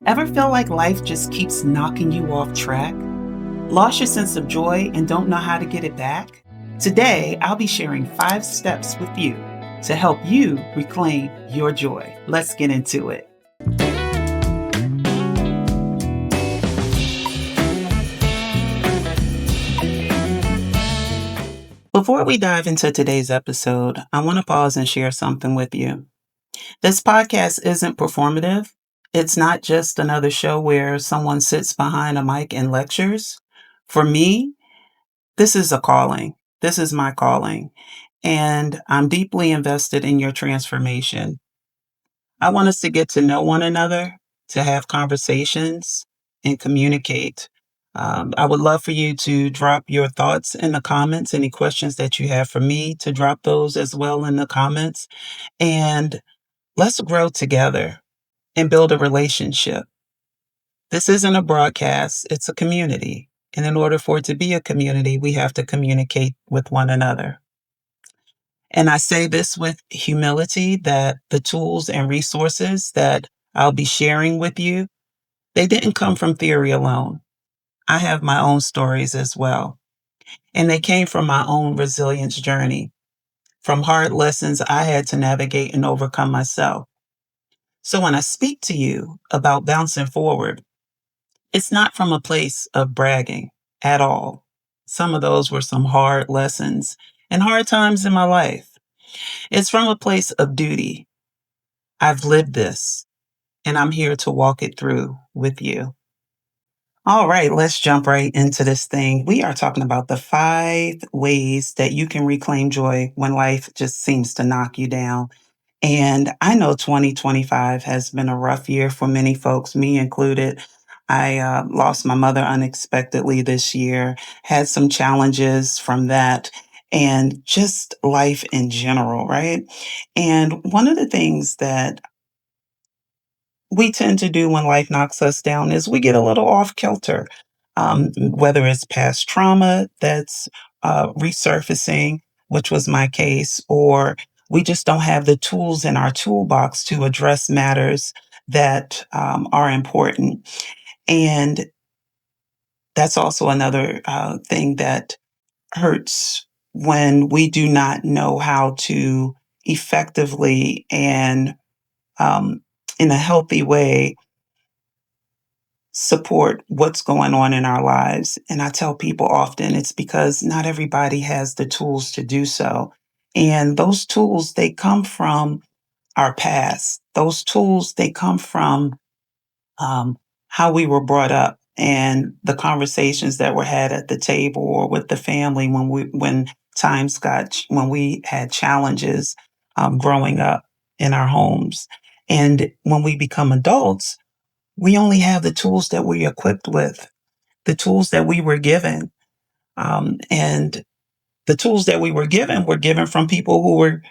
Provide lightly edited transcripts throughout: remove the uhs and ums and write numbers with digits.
Ever feel like life just keeps knocking you off track? Lost your sense of joy and don't know how to get it back? Today, I'll be sharing 5 steps with you to help you reclaim your joy. Let's get into it. Before we dive into today's episode, I want to pause and share something with you. This podcast isn't performative. It's not just another show where someone sits behind a mic and lectures. For me, this is a calling. This is my calling. And I'm deeply invested in your transformation. I want us to get to know one another, to have conversations and communicate. I would love for you to drop your thoughts in the comments, any questions that you have for me, to drop those as well in the comments. And let's grow together and build a relationship. This isn't a broadcast, it's a community. And in order for it to be a community, we have to communicate with one another. And I say this with humility that the tools and resources that I'll be sharing with you, they didn't come from theory alone. I have my own stories as well. And they came from my own resilience journey, from hard lessons I had to navigate and overcome myself. So when I speak to you about bouncing forward, it's not from a place of bragging at all. Some of those were some hard lessons and hard times in my life. It's from a place of duty. I've lived this, and I'm here to walk it through with you. All right, let's jump right into this thing. We are talking about the 5 ways that you can reclaim joy when life just seems to knock you down. And I know 2025 has been a rough year for many folks, me included. I lost my mother unexpectedly this year, had some challenges from that, and just life in general, right? And one of the things that we tend to do when life knocks us down is we get a little off kilter, whether it's past trauma that's resurfacing, which was my case, or we just don't have the tools in our toolbox to address matters that are important. And that's also another thing that hurts when we do not know how to effectively and um, in a healthy way support what's going on in our lives. And I tell people often it's because not everybody has the tools to do so. And those tools, they come from our past. Those tools, they come from um, how we were brought up and the conversations that were had at the table or with the family when we had challenges growing up in our homes. And when we become adults, we only have the tools that we're equipped with, the tools that we were given. And the tools that we were given from people who were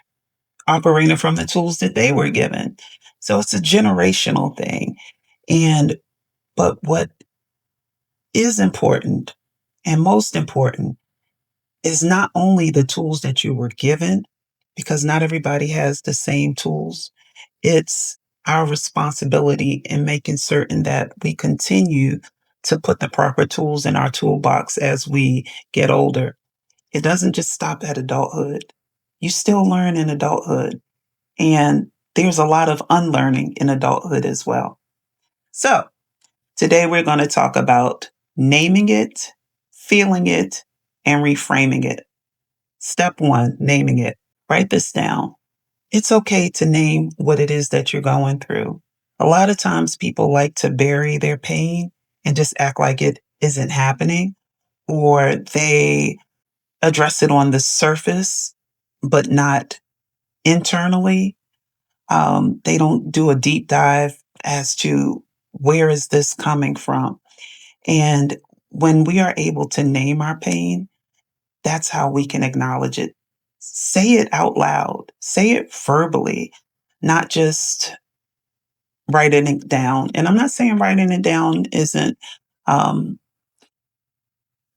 operating from the tools that they were given. So it's a generational thing. But what is important and most important is not only the tools that you were given, because not everybody has the same tools. It's our responsibility in making certain that we continue to put the proper tools in our toolbox as we get older. It doesn't just stop at adulthood. You still learn in adulthood, and there's a lot of unlearning in adulthood as well. So, today we're going to talk about naming it, feeling it, and reframing it. Step 1, naming it. Write this down. It's okay to name what it is that you're going through. A lot of times people like to bury their pain and just act like it isn't happening, or they address it on the surface, but not internally. They don't do a deep dive as to where is this coming from. And when we are able to name our pain, that's how we can acknowledge it. Say it out loud, say it verbally, not just writing it down. And I'm not saying writing it down isn't um,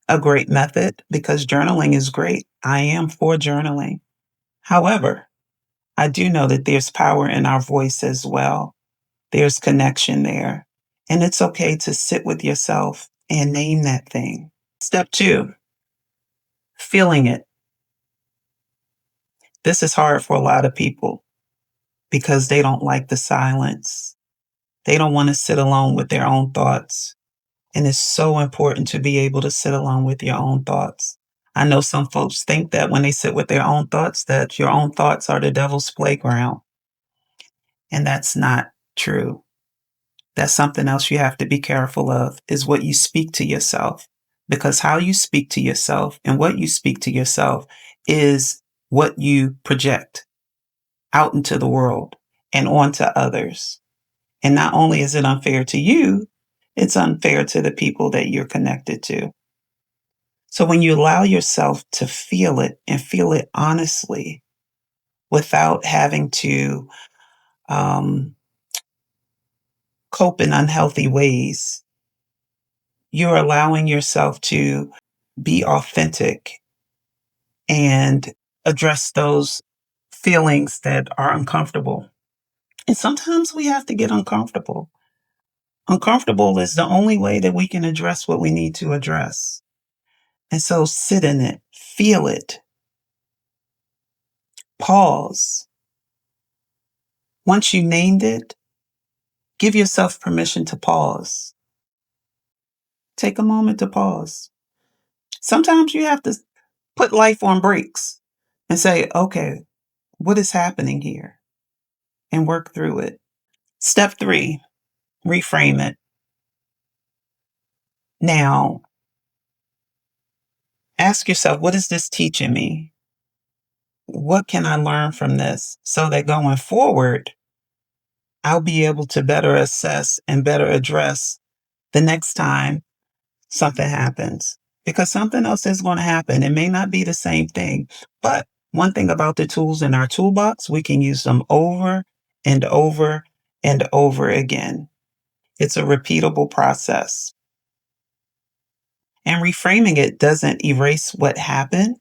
a great method, because journaling is great. I am for journaling. However, I do know that there's power in our voice as well. There's connection there. And it's okay to sit with yourself and name that thing. Step two, feeling it. This is hard for a lot of people because they don't like the silence. They don't want to sit alone with their own thoughts. And it's so important to be able to sit alone with your own thoughts. I know some folks think that when they sit with their own thoughts, that your own thoughts are the devil's playground. And that's not true. That's something else you have to be careful of, is what you speak to yourself. Because how you speak to yourself and what you speak to yourself is what you project out into the world and onto others. And not only is it unfair to you, it's unfair to the people that you're connected to. So when you allow yourself to feel it and feel it honestly without having to um, cope in unhealthy ways, you're allowing yourself to be authentic and address those feelings that are uncomfortable. And sometimes we have to get uncomfortable. Uncomfortable is the only way that we can address what we need to address. And so sit in it, feel it, pause. Once you named it, give yourself permission to pause. Take a moment to pause. Sometimes you have to put life on brakes and say, okay, what is happening here? And work through it. Step three, reframe it. Now, ask yourself, what is this teaching me? What can I learn from this so that going forward, I'll be able to better assess and better address the next time something happens? Because something else is going to happen. It may not be the same thing, but one thing about the tools in our toolbox, we can use them over and over and over again. It's a repeatable process. And reframing it doesn't erase what happened.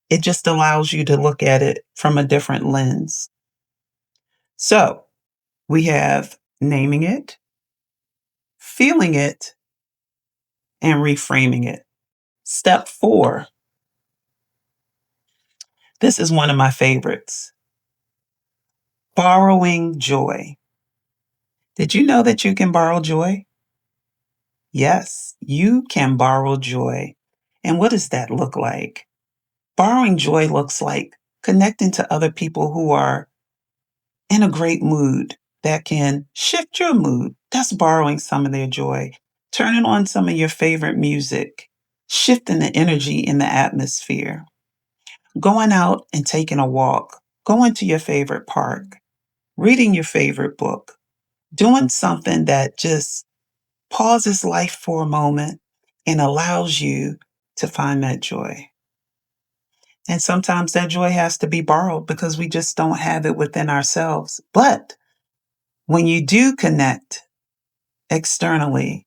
It just allows you to look at it from a different lens. So we have naming it, feeling it, and reframing it. Step four. This is one of my favorites. Borrowing joy. Did you know that you can borrow joy? Yes, you can borrow joy. And what does that look like? Borrowing joy looks like connecting to other people who are in a great mood that can shift your mood. That's borrowing some of their joy. Turning on some of your favorite music, shifting the energy in the atmosphere, going out and taking a walk, going to your favorite park, reading your favorite book, doing something that just pauses life for a moment and allows you to find that joy. And sometimes that joy has to be borrowed because we just don't have it within ourselves. But when you do connect externally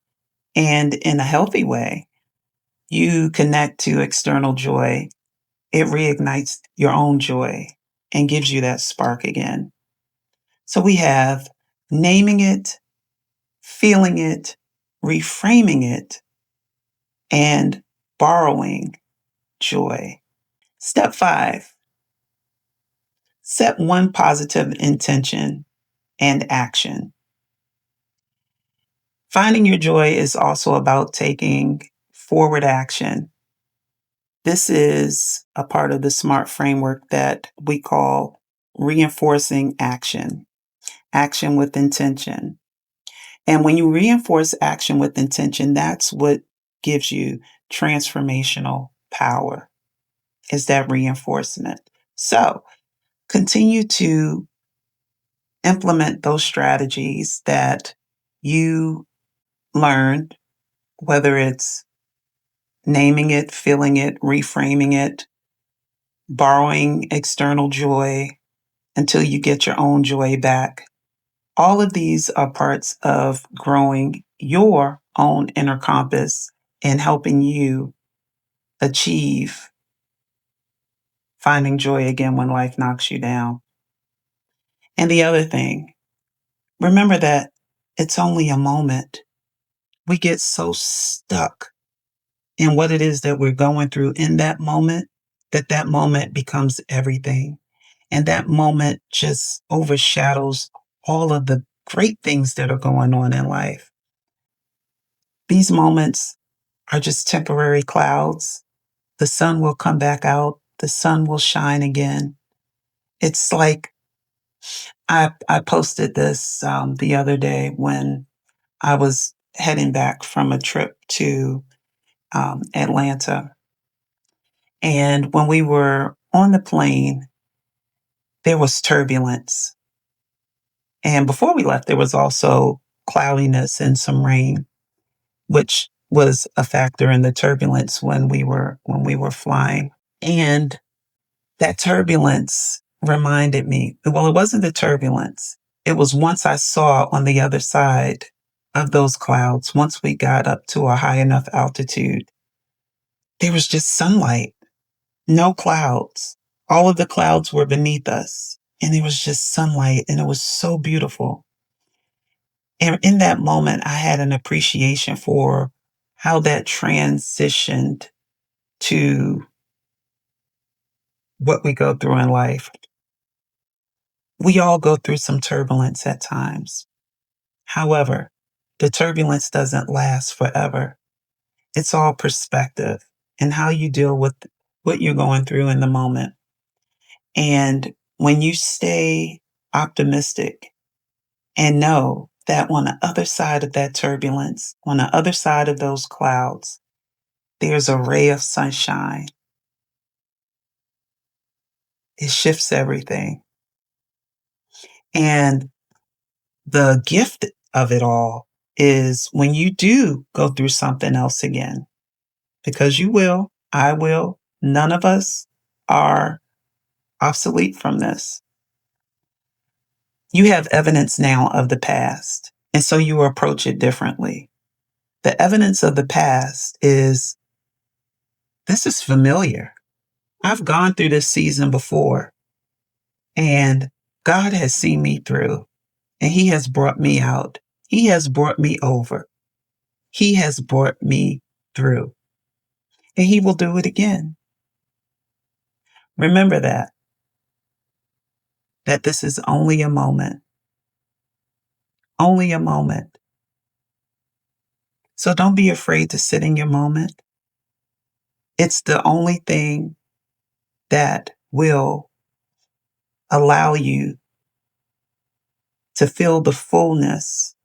and in a healthy way, you connect to external joy, it reignites your own joy and gives you that spark again. So we have naming it, feeling it, reframing it, and borrowing joy. Step five, set one positive intention and action. Finding your joy is also about taking forward action. This is a part of the SMART framework that we call reinforcing action, action with intention. And when you reinforce action with intention, that's what gives you transformational power, is that reinforcement. So continue to implement those strategies that you learned, whether it's naming it, feeling it, reframing it, borrowing external joy until you get your own joy back. All of these are parts of growing your own inner compass and helping you achieve finding joy again when life knocks you down. And the other thing, remember that It's only a moment. We get so stuck in what it is that we're going through in that moment that that moment becomes everything. And that moment just overshadows all of the great things that are going on in life. These moments are just temporary clouds. The sun will come back out, the sun will shine again. It's like I posted this the other day when I was heading back from a trip to Atlanta. And when we were on the plane, there was turbulence. And before we left, there was also cloudiness and some rain, which was a factor in the turbulence when we were flying. And that turbulence reminded me, well, it wasn't the turbulence. It was once I saw on the other side of those clouds, once we got up to a high enough altitude, there was just sunlight, no clouds. All of the clouds were beneath us, and it was just sunlight, and it was so beautiful. And in that moment, I had an appreciation for how that transitioned to what we go through in life. We all go through some turbulence at times. However, the turbulence doesn't last forever. It's all perspective and how you deal with what you're going through in the moment. And when you stay optimistic and know that on the other side of that turbulence, on the other side of those clouds, there's a ray of sunshine. It shifts everything. And the gift of it all is when you do go through something else again, because you will, I will, none of us are obsolete from this. You have evidence now of the past, and so you approach it differently. The evidence of the past is this is familiar. I've gone through this season before, and God has seen me through, and He has brought me out. He has brought me over. He has brought me through, and He will do it again. Remember that this is only a moment. So don't be afraid to sit in your moment. It's the only thing that will allow you to feel the fullness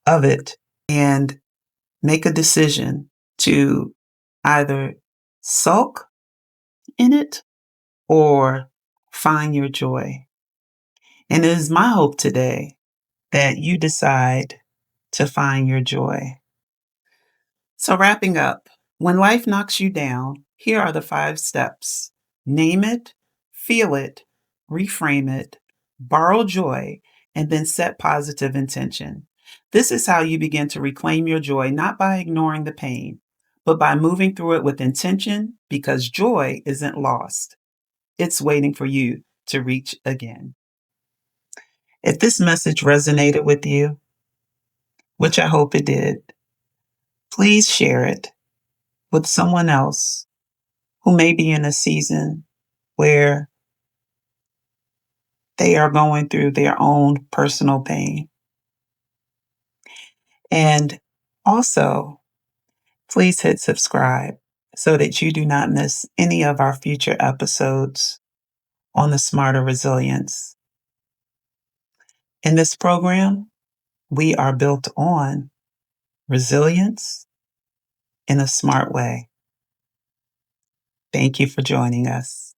of it and make a decision to either sulk in it or find your joy. And it is my hope today that you decide to find your joy. So, wrapping up, when life knocks you down, here are the 5 steps: name it, feel it, reframe it, borrow joy, and then set positive intention. This is how you begin to reclaim your joy, not by ignoring the pain, but by moving through it with intention, because joy isn't lost. It's waiting for you to reach again. If this message resonated with you, which I hope it did, please share it with someone else who may be in a season where they are going through their own personal pain. And also, please hit subscribe so that you do not miss any of our future episodes on the smarter resilience. In this program, we are built on resilience in a smart way. Thank you for joining us.